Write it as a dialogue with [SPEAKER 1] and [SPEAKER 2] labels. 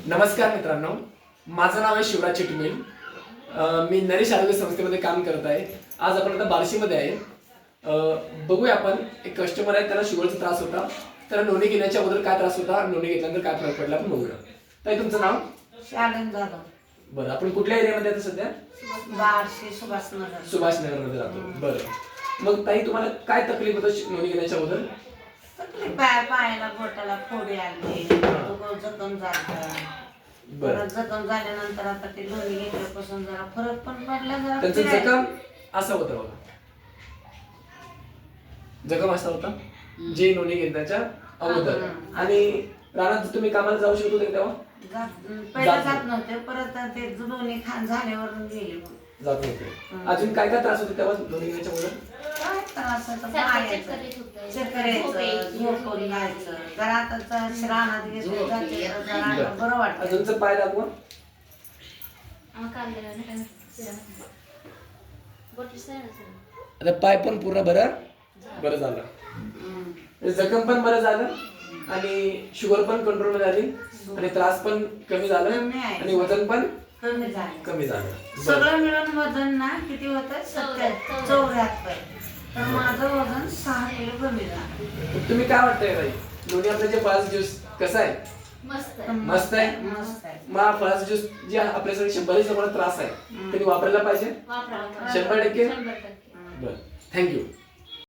[SPEAKER 1] नमस्कार मित्रांनो, माझं नाव आहे शिवराज चिटमिल. मी नरेश आरोग्य संस्थेमध्ये काम करत आहे. आज आपण आता बार्शीमध्ये आहे. बघूया आपण एक कस्टमर आहे, त्याला शुगरचा त्रास होता. त्याला नोंदणी घेण्याच्या अगोदर काय त्रास होता, नोंदणी घेतल्यानंतर काय फरक पडला आपण बघूया. ताई, तुमचं नाव?
[SPEAKER 2] शालन जाधव.
[SPEAKER 1] बरं, आपण कुठल्या एरियामध्ये आता सध्या?
[SPEAKER 2] बार्शी
[SPEAKER 1] सुभाषनगरमध्ये राहतो. बरं, मग ताई तुम्हाला काय तकलीफ होतं नोंदणी घेण्याच्या अगोदर?
[SPEAKER 2] पायाला बोटाला फोडी आली, जखम झालं. परत जखम झाल्यानंतर आता ते लोणी घेतल्यापासून जरा फरक पण पडला.
[SPEAKER 1] त्यांचं जखम असा होता बघा, जखम असा होता जे नोंदणी घेण्याच्या अगोदर. आणि रानात तुम्ही कामाला जाऊ शकत होते तेव्हा?
[SPEAKER 2] पहिला जात नव्हते, परत ते लोणी खाण झाल्यावर गेले
[SPEAKER 1] जात होते. अजून काय काय त्रास होते तेव्हा नोंदणी घेण्याच्या अगोदर?
[SPEAKER 2] काय त्रास होता? चक्कर यायचं, झोपून जायचं. जरा आता रानात घेतलं जरा बरं वाटतं.
[SPEAKER 1] अजूनच पाय दाखवा. आता पाय पण पूर्ण बरं झालं, जखम पण बरं झालं आणि शुगर पण कंट्रोल झाली आणि त्रास पण कमी झाला आणि वजन पण कमी झालं.
[SPEAKER 2] सगळं मिळून वजन ना किती होतं? 74. तर माझं वजन 6 किलो कमी झालं.
[SPEAKER 1] तुम्ही काय वाटतंय ताई, दोन्ही आपलं जे फळाचं ज्यूस कसं आहे? मस्त आहे. मग फळाचं ज्यूस जे आपल्यासाठी बरेच लोकांना त्रास आहे त्यांनी वापरायला पाहिजे 100%. बरं, थँक्यू.